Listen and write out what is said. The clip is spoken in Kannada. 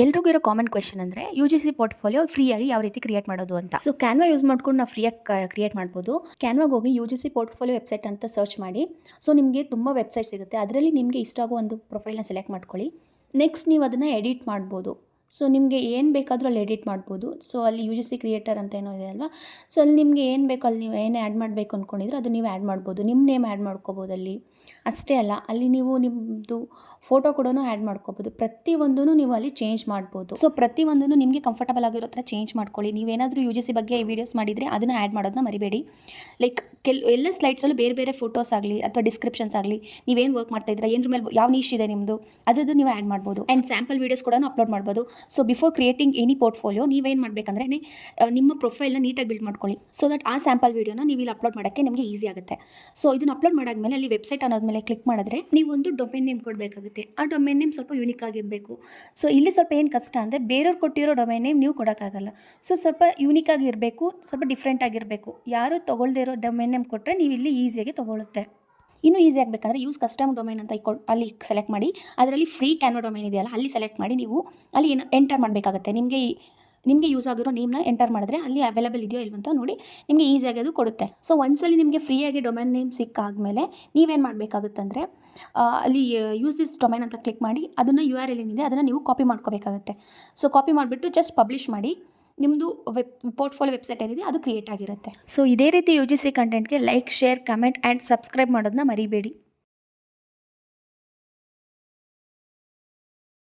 ಎಲ್ರಿಗೂ ಇರೋ ಕಾಮನ್ ಕ್ವೆಶನ್ ಅಂದರೆ UGC ಪೋರ್ಟ್ಫೋಲಿಯೋ ಫ್ರೀಯಾಗಿ ಯಾವ ರೀತಿ ಕ್ರಿಯೇಟ್ ಮಾಡೋದು ಅಂತ. ಸೊ ಕ್ಯಾನ್ವಾ ಯೂಸ್ ಮಾಡ್ಕೊಂಡು ನಾವು ಫ್ರೀಯಾಗಿ ಕ್ರಿಯೇಟ್ ಮಾಡ್ಬೋದು. ಕ್ಯಾನ್ವಾಗೆ ಹೋಗಿ UGC ಪೋರ್ಟ್ಫೋಲಿಯೋ ವೆಬ್ಸೈಟ್ ಅಂತ ಸರ್ಚ್ ಮಾಡಿ. ಸೊ ನಿಮಗೆ ತುಂಬ ವೆಬ್ಸೈಟ್ ಸಿಗುತ್ತೆ. ಅದರಲ್ಲಿ ನಿಮಗೆ ಇಷ್ಟ ಆಗೋ ಒಂದು ಪ್ರೊಫೈಲ್ನ ಸೆಲೆಕ್ಟ್ ಮಾಡ್ಕೊಳ್ಳಿ. ನೆಕ್ಸ್ಟ್ ನೀವು ಅದನ್ನು ಎಡಿಟ್ ಮಾಡ್ಬೋದು. ಸೊ ನಿಮಗೆ ಏನು ಬೇಕಾದರೂ ಅಲ್ಲಿ ಎಡಿಟ್ ಮಾಡ್ಬೋದು. ಸೊ ಅಲ್ಲಿ UGC ಕ್ರಿಯೇಟರ್ ಅಂತ ಏನೋ ಇದೆ ಅಲ್ವಾ. ಸೊ ಅಲ್ಲಿ ನಿಮಗೆ ಏನು ಬೇಕು, ಅಲ್ಲಿ ನೀವು ಏನು ಆ್ಯಡ್ ಮಾಡಬೇಕು ಅಂದ್ಕೊಂಡಿದ್ರು ಅದು ನೀವು ಆ್ಯಡ್ ಮಾಡ್ಬೋದು. ನಿಮ್ಮ ನೇಮ್ ಆ್ಯಡ್ ಮಾಡ್ಕೋಬೋದು ಅಲ್ಲಿ. ಅಷ್ಟೇ ಅಲ್ಲ, ಅಲ್ಲಿ ನೀವು ನಿಮ್ಮದು ಫೋಟೋ ಕೂಡ ಆ್ಯಡ್ ಮಾಡ್ಕೋಬೋದು. ಪ್ರತಿಯೊಂದೂ ನೀವು ಅಲ್ಲಿ ಚೇಂಜ್ ಮಾಡ್ಬೋದು. ಸೊ ಪ್ರತಿಯೊಂದೂ ನಿಮಗೆ ಕಂಫರ್ಟಬಲ್ ಆಗಿರೋ ಥರ ಚೇಂಜ್ ಮಾಡ್ಕೊಳ್ಳಿ. ನೀವೇನಾದರೂ UGC ಬಗ್ಗೆ ವೀಡಿಯೋಸ್ ಮಾಡಿದರೆ ಅದನ್ನು ಆ್ಯಡ್ ಮಾಡೋದನ್ನ ಮರಿಬೇಡಿ. ಲೈಕ್ ಎಲ್ಲ ಸ್ಲೈಡ್ಸಲ್ಲೂ ಬೇರೆ ಬೇರೆ ಫೋಟೋಸ್ ಆಗಲಿ ಅಥವಾ ಡಿಸ್ಕ್ರಿಪ್ಷನ್ಸ್ ಆಗಲಿ, ನೀವೇನು ವರ್ಕ್ ಮಾಡ್ತಾ ಇದ್ದೀರಾ, ಏದ್ರ ಮೇಲೆ ಯಾವ ನೀಶ್ ಇದೆ ನಿಮ್ಮದು, ಅದರದ್ದು ನೀವು ಆ್ಯಡ್ ಮಾಡ್ಬೋದು. ಆ್ಯಂಡ್ ಸ್ಯಾಂಪಲ್ ವೀಡಿಯೋಸ್ ಕೂಡ ಅಪ್ಲೋಡ್ ಮಾಡ್ಬೋದು. So before creating any portfolio ನೀವೇನು ಮಾಡಬೇಕಂದ್ರೆ ನಿಮ್ಮ ಪ್ರೊಫೈಲ್ನ ನೀಟಾಗಿ ಬಿಲ್ಡ್ ಮಾಡ್ಕೊಳ್ಳಿ. ಸೊ ದಟ್ ಆ ಸ್ಯಾಂಪಲ್ ವೀಡಿಯೋನ ನೀವು ಇಲ್ಲಿ ಅಪ್ಲೋಡ್ ಮಾಡೋಕ್ಕೆ ನಿಮಗೆ ಈಸಿ ಆಗುತ್ತೆ. ಸೊ ಇದನ್ನು ಅಪ್ಲೋಡ್ ಮಾಡಾದ್ಮೇಲೆ ಅಲ್ಲಿ ವೆಬ್ಸೈಟ್ ಅನ್ನೋದ್ಮೇಲೆ ಕ್ಲಿಕ್ ಮಾಡಿದ್ರೆ ನೀವು ಒಂದು ಡೊಮೇನ್ ನೇಮ್ ಕೊಡಬೇಕಾಗುತ್ತೆ. ಆ ಡೊಮೇನ್ ನೇಮ್ ಸ್ವಲ್ಪ ಯೂನಿಕ್ ಆಗಿರಬೇಕು. ಸೊ ಇಲ್ಲಿ ಸ್ವಲ್ಪ ಏನು ಕಷ್ಟ ಅಂದರೆ ಬೇರೆಯವ್ರು ಕೊಟ್ಟಿರೋ ಡೊಮೇನ್ ನೇಮ್ ನೀವು ಕೊಡೋಕ್ಕಾಗಲ್ಲ. ಸೊ ಸ್ವಲ್ಪ ಯೂನಿಕ್ ಆಗಿರಬೇಕು, ಸ್ವಲ್ಪ ಡಿಫ್ರೆಂಟ್ ಆಗಿರಬೇಕು. ಯಾರು ತೊಗೊಳ್ದೇ ಇರೋ ಡೊಮೇನ್ ನೇಮ್ ಕೊಟ್ಟರೆ ನೀವು ಇಲ್ಲಿ ಈಸಿಯಾಗಿ ತೊಗೊಳುತ್ತೆ. ಇನ್ನೂ ಈಸಿ ಆಗಬೇಕಂದ್ರೆ ಯೂಸ್ ಕಸ್ಟಮ್ ಡೊಮೈನ್ ಅಂತ ಅಲ್ಲಿ ಸೆಲೆಕ್ಟ್ ಮಾಡಿ. ಅದರಲ್ಲಿ ಫ್ರೀ ಕ್ಯಾನ್ವಾ ಡೊಮೈನ್ ಇದೆಯಲ್ಲ ಅಲ್ಲಿ ಸೆಲೆಕ್ಟ್ ಮಾಡಿ ನೀವು ಅಲ್ಲಿ ಎಂಟರ್ ಮಾಡಬೇಕಾಗುತ್ತೆ. ನಿಮಗೆ ಯೂಸ್ ಆಗಿರೋ ನೇಮ್ನ ಎಂಟರ್ ಮಾಡಿದ್ರೆ ಅಲ್ಲಿ ಅವೈಲೇಬಲ್ ಇದೆಯೋ ಇಲ್ವಂತ ನೋಡಿ ನಿಮಗೆ ಈಸಿಯಾಗಿ ಅದು ಕೊಡುತ್ತೆ. ಸೊ ಒಂದ್ಸಲಿ ನಿಮಗೆ ಫ್ರೀಯಾಗಿ ಡೊಮೈನ್ ನೇಮ್ ಸಿಕ್ಕಾದ್ಮೇಲೆ ನೀವೇನು ಮಾಡಬೇಕಾಗುತ್ತಂದರೆ ಅಲ್ಲಿ ಯೂಸ್ ದಿಸ್ ಡೊಮೈನ್ ಅಂತ ಕ್ಲಿಕ್ ಮಾಡಿ ಅದನ್ನು URL ಏನಿದೆ ಅದನ್ನು ನೀವು ಕಾಪಿ ಮಾಡ್ಕೋಬೇಕಾಗುತ್ತೆ. ಸೊ ಕಾಪಿ ಮಾಡಿಬಿಟ್ಟು ಜಸ್ಟ್ ಪಬ್ಲಿಷ್ ಮಾಡಿ ನಿಮ್ಮದು ಪೋರ್ಟ್ಫೋಲಿಯೋ ವೆಬ್ಸೈಟ್ ಏನಿದೆ ಅದು ಕ್ರಿಯೇಟ್ ಆಗಿರುತ್ತೆ. ಸೊ ಇದೇ ರೀತಿ UGC ಕಂಟೆಂಟ್ಗೆ like, share, comment and subscribe ಮಾಡೋದನ್ನ ಮರಿಬೇಡಿ.